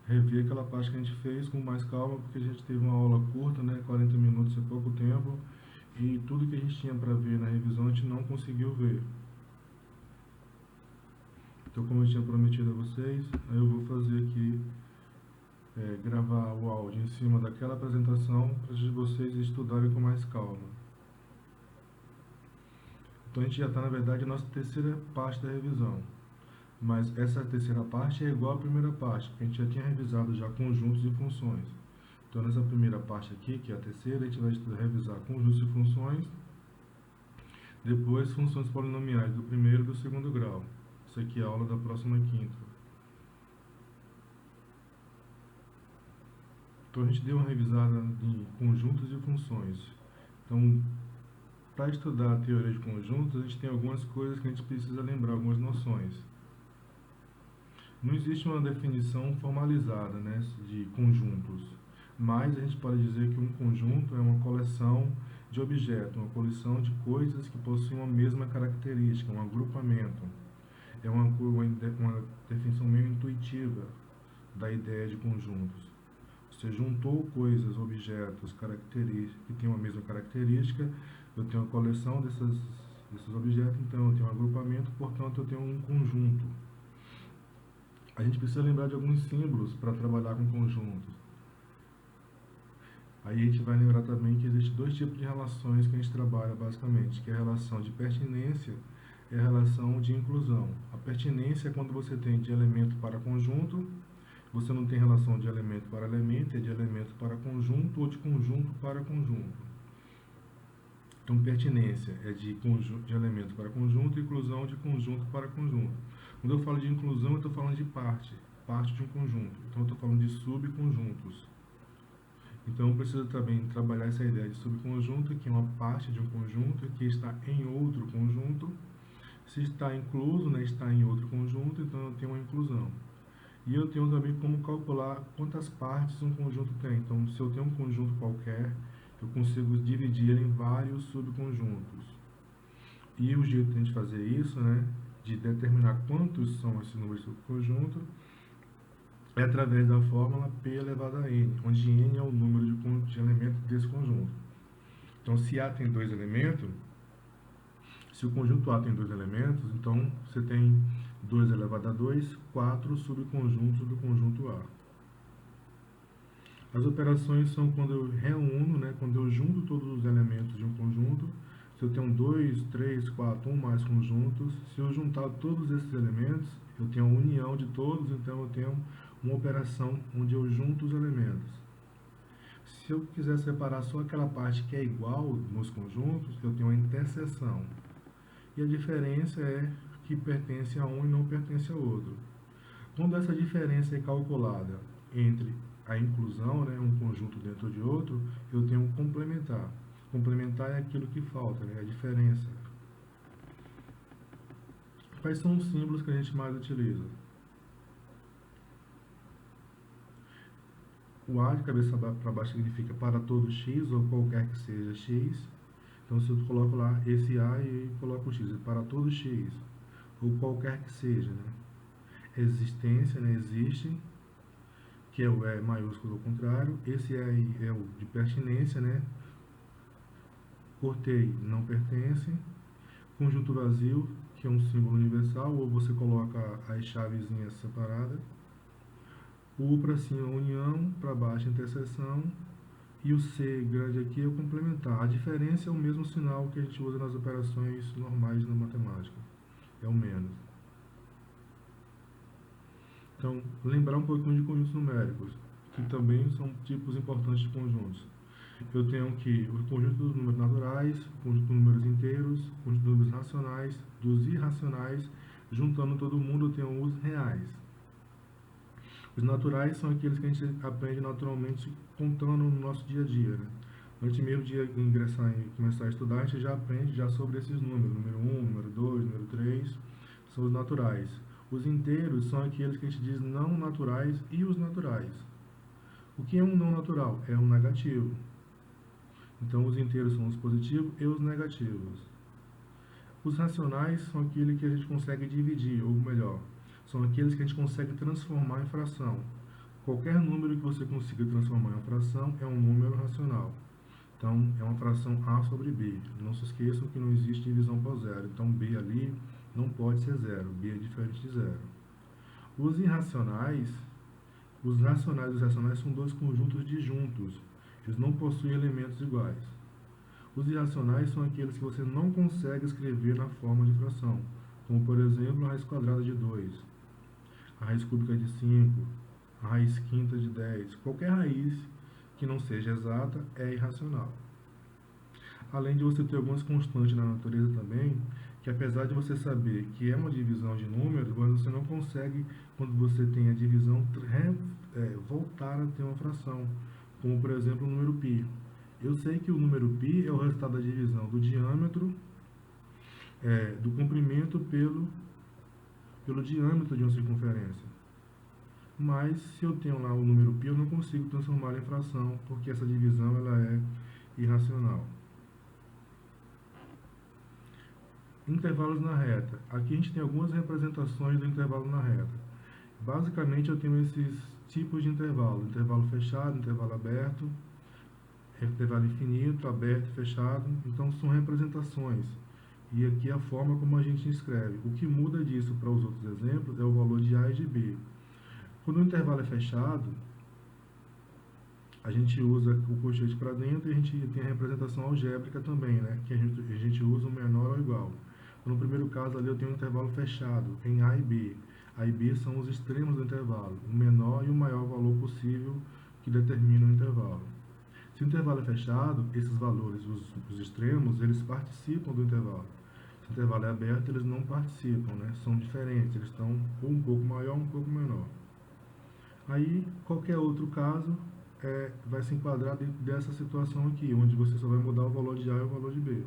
rever aquela parte que a gente fez com mais calma, porque a gente teve uma aula curta, né, 40 minutos é pouco tempo, e tudo que a gente tinha para ver na revisão a gente não conseguiu ver. Então, como eu tinha prometido a vocês, eu vou fazer aqui, gravar o áudio em cima daquela apresentação para vocês estudarem com mais calma. Então a gente já está, na verdade, na nossa terceira parte da revisão. Mas essa terceira parte é igual à primeira parte, porque a gente já tinha revisado já conjuntos e funções. Então nessa primeira parte aqui, que é a terceira, a gente vai revisar conjuntos e funções, depois funções polinomiais do primeiro e do segundo grau. Isso aqui é a aula da próxima quinta. Então a gente deu uma revisada em conjuntos e funções. Então, para estudar a teoria de conjuntos, a gente tem algumas coisas que a gente precisa lembrar, algumas noções. Não existe uma definição formalizada, né, de conjuntos, mas a gente pode dizer que um conjunto é uma coleção de objetos, uma coleção de coisas que possuem uma mesma característica, um agrupamento. É uma definição meio intuitiva da ideia de conjuntos. Você juntou coisas, objetos, características que têm uma mesma característica. Eu tenho uma coleção desses objetos, então eu tenho um agrupamento, portanto eu tenho um conjunto. A gente precisa lembrar de alguns símbolos para trabalhar com conjuntos. Aí a gente vai lembrar também que existem dois tipos de relações que a gente trabalha basicamente, que é a relação de pertinência e a relação de inclusão. A pertinência é quando você tem de elemento para conjunto, você não tem relação de elemento para elemento, é de elemento para conjunto ou de conjunto para conjunto. Então, pertinência é de elemento para conjunto, inclusão de conjunto para conjunto. Quando eu falo de inclusão, eu estou falando de parte de um conjunto. Então, eu estou falando de subconjuntos. Então, eu preciso também trabalhar essa ideia de subconjunto, que é uma parte de um conjunto que está em outro conjunto. Se está incluso, né, está em outro conjunto, então eu tenho uma inclusão. E eu tenho também como calcular quantas partes um conjunto tem. Então, se eu tenho um conjunto qualquer, eu consigo dividir ele em vários subconjuntos. E o jeito de a gente fazer isso, né, de determinar quantos são esses números de subconjunto, é através da fórmula P elevado a N, onde N é o número de elementos desse conjunto. Então, se A tem dois elementos, se o conjunto A tem dois elementos, então você tem 2 elevado a 2, 4 subconjuntos do conjunto A. As operações são quando eu reúno, né, quando eu junto todos os elementos de um conjunto. Se eu tenho 2, 3, 4, 1 mais conjuntos, se eu juntar todos esses elementos, eu tenho a união de todos, então eu tenho uma operação onde eu junto os elementos. Se eu quiser separar só aquela parte que é igual nos conjuntos, eu tenho a interseção. E a diferença é que pertence a um e não pertence ao outro. Quando essa diferença é calculada entre a inclusão, né, um conjunto dentro de outro, eu tenho um complementar. Complementar é aquilo que falta, né, a diferença. Quais são os símbolos que a gente mais utiliza? O A de cabeça para baixo significa para todo x, ou qualquer que seja x. Então, se eu coloco lá esse A e coloco o x, é para todo x, ou qualquer que seja, né? Existência, né, existe, que é o E maiúsculo ao contrário. Esse aí é o de pertinência, né? Cortei, não pertence. Conjunto vazio, que é um símbolo universal, ou você coloca as chavezinhas separadas. O U para cima, união, para baixo, interseção. E o C grande aqui é o complementar. A diferença é o mesmo sinal que a gente usa nas operações normais na matemática. É o menos. Então, lembrar um pouquinho de conjuntos numéricos, que também são tipos importantes de conjuntos. Eu tenho aqui o conjunto dos números naturais, o conjunto dos números inteiros, o conjunto dos números racionais, dos irracionais. Juntando todo mundo, eu tenho os reais. Os naturais são aqueles que a gente aprende naturalmente contando no nosso dia a dia, né? Antes mesmo de ingressar e começar a estudar, a gente já aprende já sobre esses números. Número 1, número 2, número 3, são os naturais. Os inteiros são aqueles que a gente diz não naturais e os naturais. O que é um não natural? É um negativo. Então, os inteiros são os positivos e os negativos. Os racionais são aqueles que a gente consegue dividir, ou melhor, são aqueles que a gente consegue transformar em fração. Qualquer número que você consiga transformar em uma fração é um número racional. Então, é uma fração A sobre B. Não se esqueçam que não existe divisão por zero. Então, B ali não pode ser zero. B é diferente de zero. Os irracionais, os racionais e os irracionais são dois conjuntos disjuntos. Eles não possuem elementos iguais. Os irracionais são aqueles que você não consegue escrever na forma de fração, como, por exemplo, a raiz quadrada de 2, a raiz cúbica de 5, a raiz quinta de 10. Qualquer raiz que não seja exata é irracional. Além de você ter algumas constantes na natureza também, que apesar de você saber que é uma divisão de números, mas você não consegue, quando você tem a divisão, voltar a ter uma fração, como por exemplo o número π. Eu sei que o número π é o resultado da divisão do diâmetro, do comprimento pelo diâmetro de uma circunferência. Mas se eu tenho lá o número π, eu não consigo transformá-lo em fração, porque essa divisão ela é irracional. Intervalos na reta. Aqui a gente tem algumas representações do intervalo na reta. Basicamente eu tenho esses tipos de intervalo: intervalo fechado, intervalo aberto, intervalo infinito, aberto e fechado. Então são representações. E aqui a forma como a gente escreve. O que muda disso para os outros exemplos é o valor de A e de B. Quando o intervalo é fechado, a gente usa o colchete para dentro e a gente tem a representação algébrica também, né? Que a gente usa o menor ou igual. No primeiro caso ali eu tenho um intervalo fechado em A e B. A e B são os extremos do intervalo, o menor e o maior valor possível que determina o intervalo. Se o intervalo é fechado, esses valores, os extremos, eles participam do intervalo. Se o intervalo é aberto, eles não participam, né? São diferentes, eles estão ou um pouco maior ou um pouco menor. Aí, qualquer outro caso vai se enquadrar dentro dessa situação aqui, onde você só vai mudar o valor de A e o valor de B.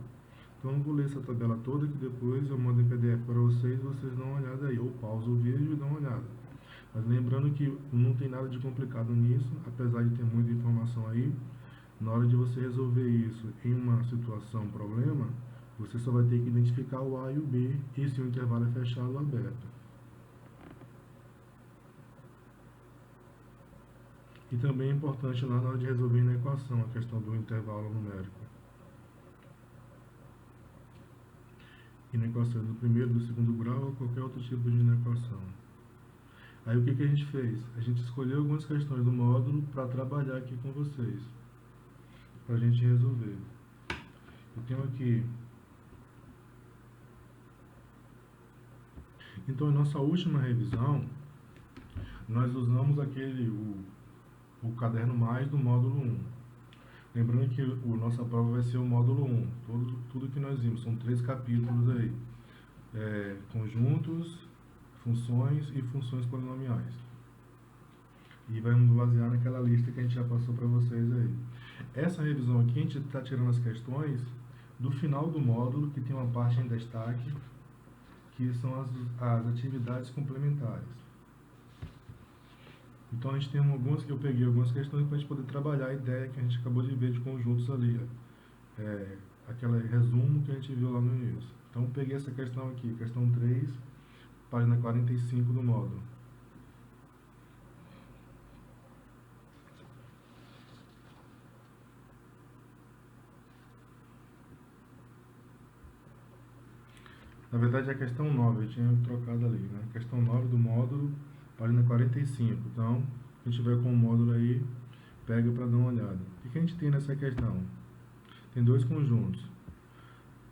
Então, eu não vou ler essa tabela toda, que depois eu mando em PDF para vocês e vocês dão uma olhada aí, ou pausa o vídeo e dão uma olhada. Mas lembrando que não tem nada de complicado nisso, apesar de ter muita informação aí. Na hora de você resolver isso em uma situação, problema, você só vai ter que identificar o A e o B e se o intervalo é fechado ou aberto. E também é importante lá na hora de resolver na equação a questão do intervalo numérico. E na equação do primeiro, do segundo grau ou qualquer outro tipo de equação. Aí o que a gente fez? A gente escolheu algumas questões do módulo para trabalhar aqui com vocês, para a gente resolver. Eu tenho aqui. Então, em nossa última revisão, nós usamos o caderno mais do módulo 1. Lembrando que nossa prova vai ser o módulo 1. Tudo que nós vimos, são 3 capítulos aí. Conjuntos, funções e funções polinomiais. E vamos basear naquela lista que a gente já passou para vocês aí. Essa revisão aqui, a gente está tirando as questões do final do módulo, que tem uma parte em destaque, que são as atividades complementares. Então a gente tem eu peguei algumas questões para a gente poder trabalhar a ideia que a gente acabou de ver de conjuntos ali. Aquele resumo que a gente viu lá no início. Então peguei essa questão aqui, questão 3, página 45 do módulo. Na verdade é a questão 9, eu tinha trocado ali, né? Questão 9 do módulo, página 45. Então, a gente vai com o módulo aí, pega para dar uma olhada. O que a gente tem nessa questão? Tem 2 conjuntos.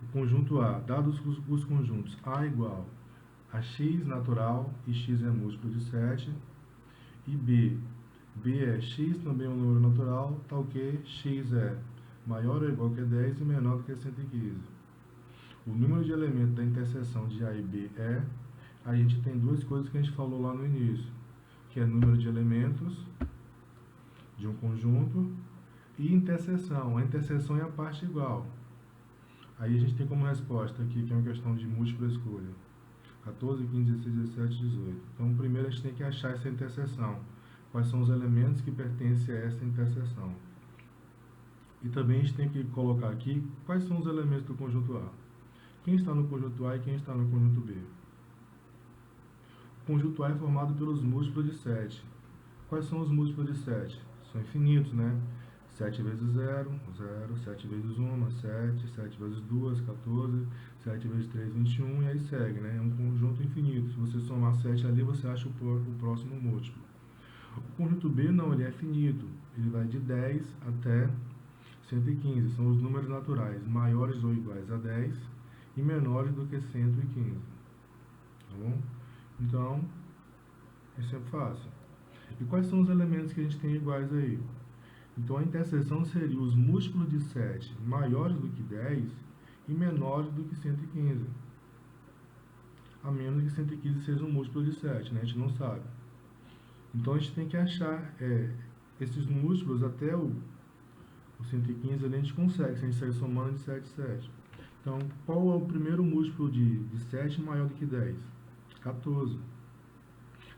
O conjunto A, dados os conjuntos A igual a x natural e x é múltiplo de 7, e B é x também é um número natural, tal que x é maior ou igual que 10 e menor do que 115. O número de elementos da interseção de A e B a gente tem 2 coisas que a gente falou lá no início, que é número de elementos de um conjunto e interseção. A interseção é a parte igual. Aí a gente tem como resposta aqui, que é uma questão de múltipla escolha. 14, 15, 16, 17, 18. Então, primeiro a gente tem que achar essa interseção. Quais são os elementos que pertencem a essa interseção. E também a gente tem que colocar aqui quais são os elementos do conjunto A. Quem está no conjunto A e quem está no conjunto B. O conjunto A é formado pelos múltiplos de 7. Quais são os múltiplos de 7? São infinitos, né? 7 vezes 0, 0, 7 vezes 1, 7, 7 vezes 2, 14, 7 vezes 3, 21, e aí segue, né? É um conjunto infinito. Se você somar 7 ali, você acha o próximo múltiplo. O conjunto B, não, ele é finito. Ele vai de 10 até 115. São os números naturais, maiores ou iguais a 10 e menores do que 115. Tá bom? Então, isso é fácil. E quais são os elementos que a gente tem iguais aí? Então, a interseção seria os múltiplos de 7 maiores do que 10 e menores do que 115. A menos que 115 seja um múltiplo de 7, né? A gente não sabe. Então, a gente tem que achar esses múltiplos até o 115 ali a gente consegue, se a gente sair somando de 7 em 7. Então, qual é o primeiro múltiplo de 7 maior do que 10? 14.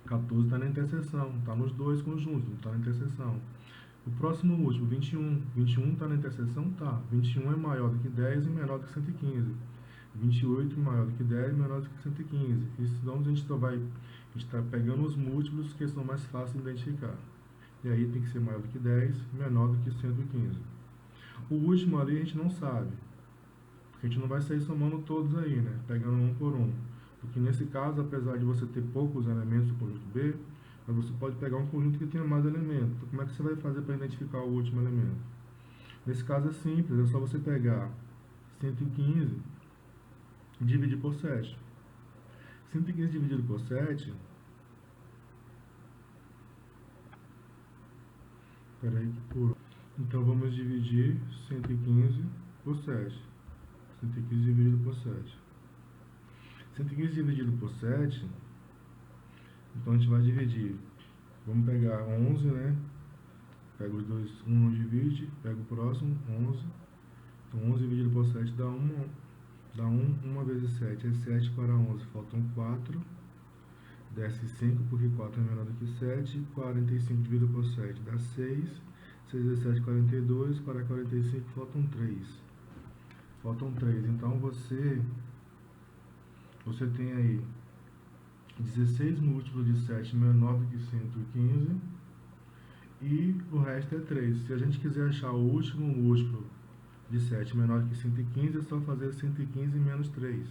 14 está na interseção, está nos dois conjuntos, não está na interseção. O próximo múltiplo, 21. 21 está na interseção? Tá. 21 é maior do que 10 e menor do que 115. 28 é maior do que 10 e menor do que 115. Então, a gente está pegando os múltiplos que são mais fáceis de identificar. E aí tem que ser maior do que 10 e menor do que 115. O último ali a gente não sabe, porque a gente não vai sair somando todos aí, né? Pegando um por um. Porque nesse caso, apesar de você ter poucos elementos do conjunto B, mas você pode pegar um conjunto que tenha mais elementos. Então, como é que você vai fazer para identificar o último elemento? Nesse caso é simples, é só você pegar 115 e dividir por 7. 115 dividido por 7... Peraí que pulou. Então, vamos dividir 115 por 7. 115 dividido por 7. 115 dividido por 7, então a gente vai dividir. Vamos pegar 11, né? Pega os dois, um não divide, pega o próximo, 11. Então 11 dividido por 7 dá 1. Dá 1, 1 vezes 7 é 7 para 11, faltam 4. Desce 5, porque 4 é menor do que 7. 45 dividido por 7 dá 6. 6 vezes 7, 42. Para 45 faltam 3. Faltam 3. Então você tem aí 16 múltiplos de 7 menor do que 115 e o resto é 3. Se a gente quiser achar o último múltiplo de 7 menor do que 115, é só fazer 115 menos 3.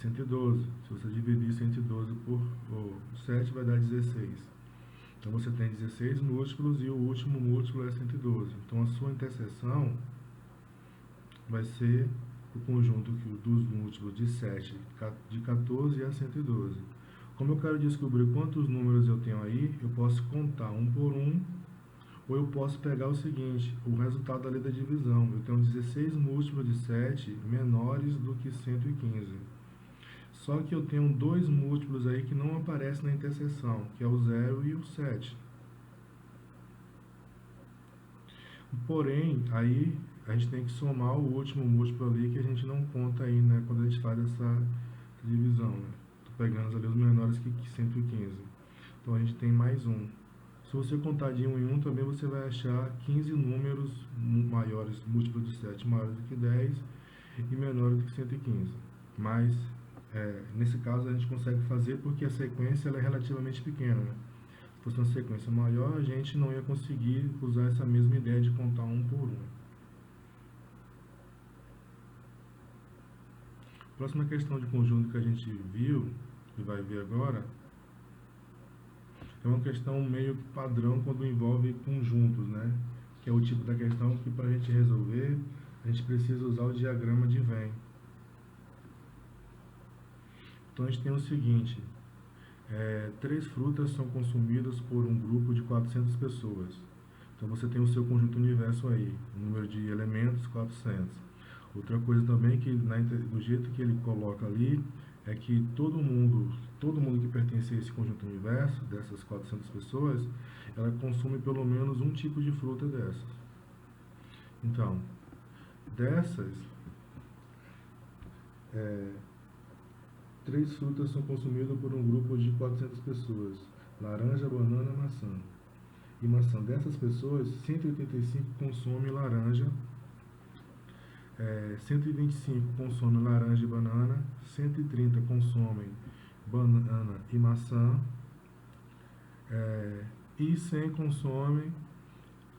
112. Se você dividir 112 por 7, vai dar 16. Então você tem 16 múltiplos e o último múltiplo é 112. Então a sua interseção vai ser o conjunto dos múltiplos de 7, de 14 a 112. Como eu quero descobrir quantos números eu tenho aí, eu posso contar um por um, ou eu posso pegar o seguinte, o resultado da lei da divisão. Eu tenho 16 múltiplos de 7 menores do que 115. Só que eu tenho dois múltiplos aí que não aparecem na interseção, que é o 0 e o 7. Porém, aí a gente tem que somar o último múltiplo ali que a gente não conta aí, né, quando a gente faz essa divisão, né? Tô pegando ali os menores que 115. Então a gente tem mais um. Se você contar de 1 em 1, também você vai achar 15 números maiores, múltiplos de 7 maiores do que 10 e menores do que 115. Mas, nesse caso, a gente consegue fazer porque a sequência ela é relativamente pequena, né? Se fosse uma sequência maior, a gente não ia conseguir usar essa mesma ideia de contar um por um. Próxima questão de conjunto que a gente viu e vai ver agora é uma questão meio que padrão quando envolve conjuntos, né? Que é o tipo da questão que, para a gente resolver, a gente precisa usar o diagrama de Venn. Então a gente tem o seguinte: 3 frutas são consumidas por um grupo de 400 pessoas. Então você tem o seu conjunto universo aí, o número de elementos 400. Outra coisa também que do jeito que ele coloca ali é que todo mundo que pertence a esse conjunto universo, dessas 400 pessoas, ela consome pelo menos um tipo de fruta dessas. Então, dessas, 3 frutas são consumidas por um grupo de 400 pessoas: laranja, banana, maçã. E maçã. Dessas pessoas, 185 consomem laranja, 125 consomem laranja e banana, 130 consomem banana e maçã, e 100 consomem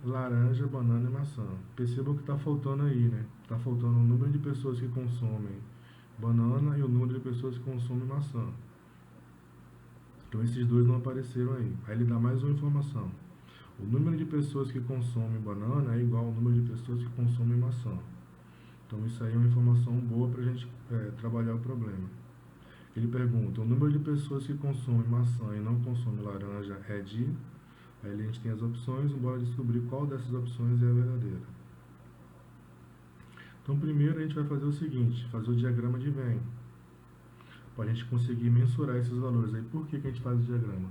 laranja, banana e maçã. Percebam que está faltando aí, né? Está faltando o número de pessoas que consomem banana e o número de pessoas que consomem maçã. Então esses dois não apareceram aí. Aí ele dá mais uma informação. O número de pessoas que consomem banana é igual ao número de pessoas que consomem maçã. Então isso aí é uma informação boa para a gente trabalhar o problema. Ele pergunta, o número de pessoas que consomem maçã e não consomem laranja é de... Aí a gente tem as opções, bora descobrir qual dessas opções é a verdadeira. Então primeiro a gente vai fazer o seguinte, fazer o diagrama de Venn, para a gente conseguir mensurar esses valores. Aí por que a gente faz o diagrama?